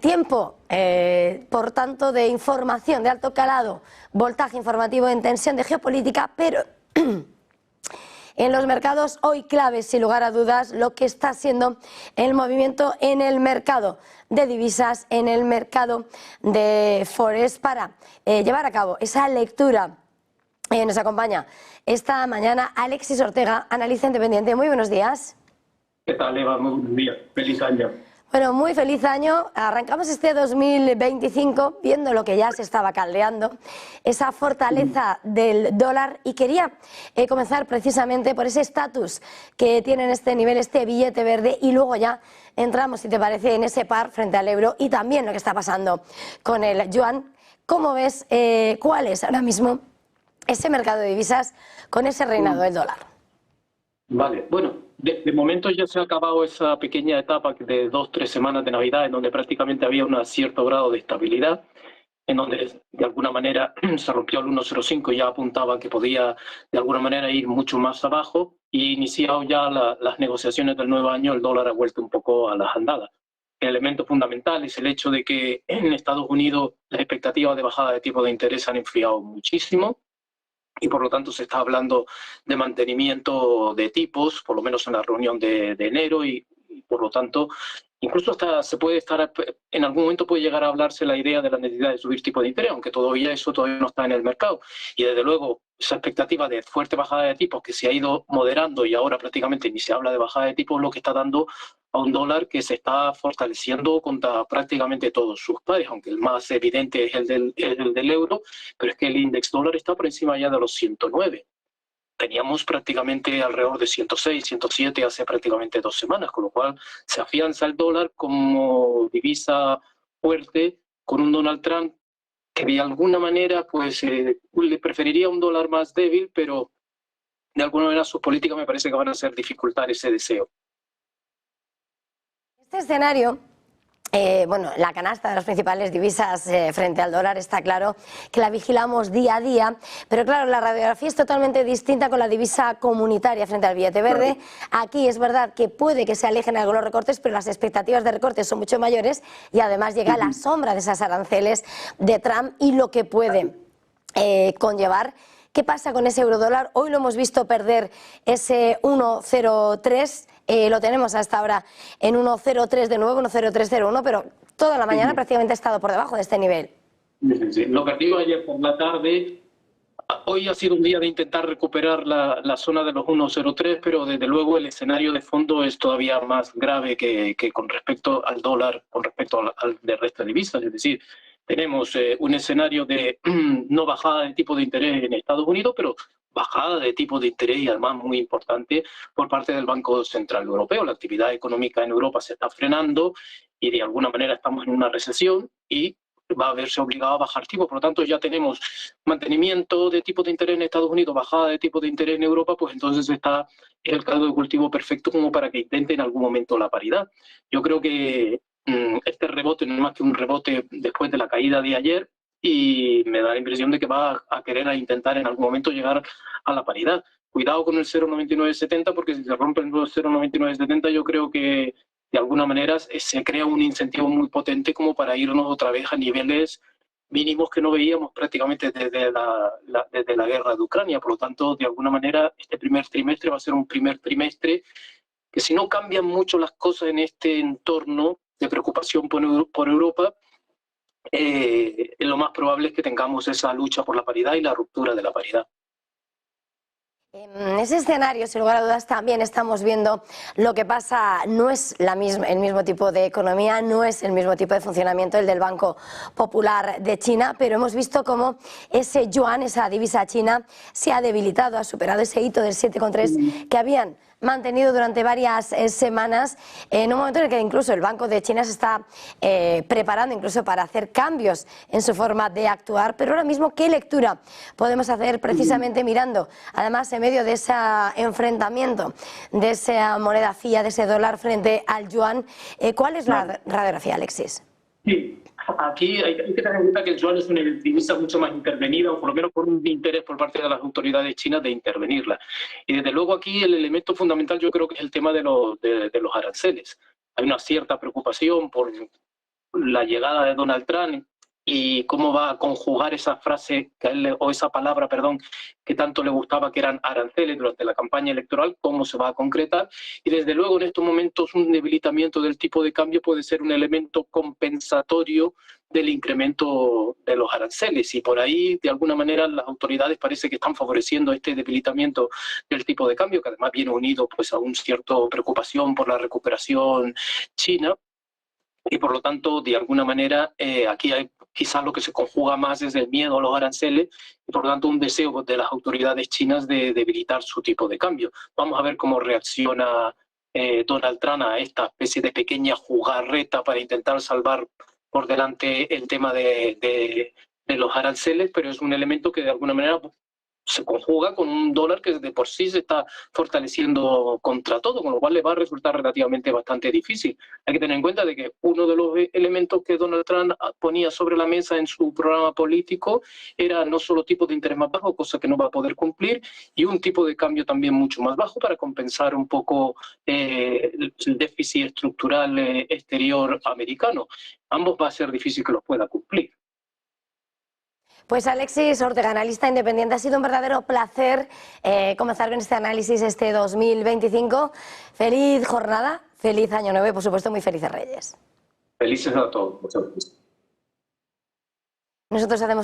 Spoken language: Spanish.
Tiempo, por tanto, de información de alto calado, voltaje informativo en tensión de geopolítica, pero en los mercados hoy clave, sin lugar a dudas, lo que está siendo el movimiento en el mercado de divisas, en el mercado de Forex, para llevar a cabo esa lectura. Nos acompaña esta mañana Alexis Ortega, analista independiente. Muy buenos días. ¿Qué tal, Eva? Muy buenos días. Feliz año. Bueno, muy feliz año. Arrancamos este 2025 viendo lo que ya se estaba caldeando, esa fortaleza del dólar, y quería comenzar precisamente por ese estatus que tiene en este nivel este billete verde, y luego ya entramos, si te parece, en ese par frente al euro y también lo que está pasando con el yuan. ¿Cómo ves cuál es ahora mismo ese mercado de divisas con ese reinado del dólar? Vale, bueno, de momento ya se ha acabado esa pequeña etapa de 2-3 semanas de Navidad, en donde prácticamente había un cierto grado de estabilidad, en donde de alguna manera se rompió el 1.05 y ya apuntaba que podía de alguna manera ir mucho más abajo, y iniciado ya las negociaciones del nuevo año, el dólar ha vuelto un poco a las andadas. El elemento fundamental es el hecho de que en Estados Unidos las expectativas de bajada de tipo de interés han enfriado muchísimo, y por lo tanto se está hablando de mantenimiento de tipos, por lo menos en la reunión de enero, y por lo tanto incluso hasta se puede estar, en algún momento puede llegar a hablarse la idea de la necesidad de subir tipo de interés, aunque todavía no está en el mercado. Y desde luego esa expectativa de fuerte bajada de tipos que se ha ido moderando y ahora prácticamente ni se habla de bajada de tipos, lo que está dando a un dólar que se está fortaleciendo contra prácticamente todos sus pares, aunque el más evidente es el del euro, pero es que el índice dólar está por encima ya de los 109. Teníamos prácticamente alrededor de 106, 107 hace prácticamente 2 semanas, con lo cual se afianza el dólar como divisa fuerte, con un Donald Trump que de alguna manera pues le preferiría un dólar más débil, pero de alguna manera sus políticas me parece que van a hacer dificultar ese deseo. Este escenario, bueno, la canasta de las principales divisas frente al dólar está claro que la vigilamos día a día, pero claro, la radiografía es totalmente distinta con la divisa comunitaria frente al billete verde. Aquí es verdad que puede que se alejen algo los recortes, pero las expectativas de recortes son mucho mayores, y además llega la sombra de esas aranceles de Trump y lo que puede conllevar. ¿Qué pasa con ese eurodólar? Hoy lo hemos visto perder ese 1,03, lo tenemos hasta ahora en 1,03 de nuevo, 1,0301, pero toda la mañana prácticamente ha estado por debajo de este nivel. Sí, lo perdió ayer por la tarde. Hoy ha sido un día de intentar recuperar la zona de los 1,03, pero desde luego el escenario de fondo es todavía más grave que con respecto al dólar, con respecto al del resto de divisas. Es decir, tenemos un escenario de no bajada de tipo de interés en Estados Unidos, pero bajada de tipo de interés, y además muy importante, por parte del Banco Central Europeo. La actividad económica en Europa se está frenando y de alguna manera estamos en una recesión y va a verse obligado a bajar tipos. Por lo tanto, ya tenemos mantenimiento de tipo de interés en Estados Unidos, bajada de tipo de interés en Europa, pues entonces está el caldo de cultivo perfecto como para que intente en algún momento la paridad. Yo creo que este rebote no es más que un rebote después de la caída de ayer, y me da la impresión de que va a querer intentar en algún momento llegar a la paridad. Cuidado con el 0,9970, porque si se rompe el 0,9970 yo creo que de alguna manera se crea un incentivo muy potente como para irnos otra vez a niveles mínimos que no veíamos prácticamente desde la guerra de Ucrania. Por lo tanto, de alguna manera, este primer trimestre va a ser un primer trimestre que, si no cambian mucho las cosas en este entorno de preocupación por Europa, lo más probable es que tengamos esa lucha por la paridad y la ruptura de la paridad. En ese escenario, sin lugar a dudas, también estamos viendo lo que pasa. No es el mismo tipo de economía, no es el mismo tipo de funcionamiento el del Banco Popular de China, pero hemos visto cómo ese yuan, esa divisa china, se ha debilitado, ha superado ese hito del 7,3 que habían mantenido durante varias semanas, en un momento en el que incluso el Banco de China se está preparando incluso para hacer cambios en su forma de actuar. Pero ahora mismo, ¿qué lectura podemos hacer precisamente mirando, además en medio de ese enfrentamiento, de esa moneda fía, de ese dólar frente al yuan? ¿Cuál es la radiografía, Alexis? Sí, aquí hay que tener en cuenta que el yuan es una divisa mucho más intervenida, o por lo menos por un interés por parte de las autoridades chinas de intervenirla. Y desde luego aquí el elemento fundamental yo creo que es el tema de los aranceles. Hay una cierta preocupación por la llegada de Donald Trump y cómo va a conjugar esa frase o esa palabra, perdón, que tanto le gustaba, que eran aranceles durante la campaña electoral, cómo se va a concretar. Y desde luego en estos momentos un debilitamiento del tipo de cambio puede ser un elemento compensatorio del incremento de los aranceles, y por ahí de alguna manera las autoridades parece que están favoreciendo este debilitamiento del tipo de cambio, que además viene unido pues a una cierta preocupación por la recuperación china. Y por lo tanto, de alguna manera, aquí hay quizás lo que se conjuga más es el miedo a los aranceles y por lo tanto un deseo de las autoridades chinas de debilitar su tipo de cambio. Vamos a ver cómo reacciona Donald Trump a esta especie de pequeña jugarreta para intentar salvar por delante el tema de los aranceles, pero es un elemento que de alguna manera se conjuga con un dólar que de por sí se está fortaleciendo contra todo, con lo cual le va a resultar relativamente bastante difícil. Hay que tener en cuenta de que uno de los elementos que Donald Trump ponía sobre la mesa en su programa político era no solo tipo de interés más bajo, cosa que no va a poder cumplir, y un tipo de cambio también mucho más bajo para compensar un poco el déficit estructural exterior americano. Ambos va a ser difícil que los pueda cumplir. Pues Alexis Ortega, analista independiente, ha sido un verdadero placer comenzar con este análisis este 2025. Feliz jornada, feliz año nuevo y por supuesto muy felices Reyes. Felices a todos. Muchas gracias. Nosotros hacemos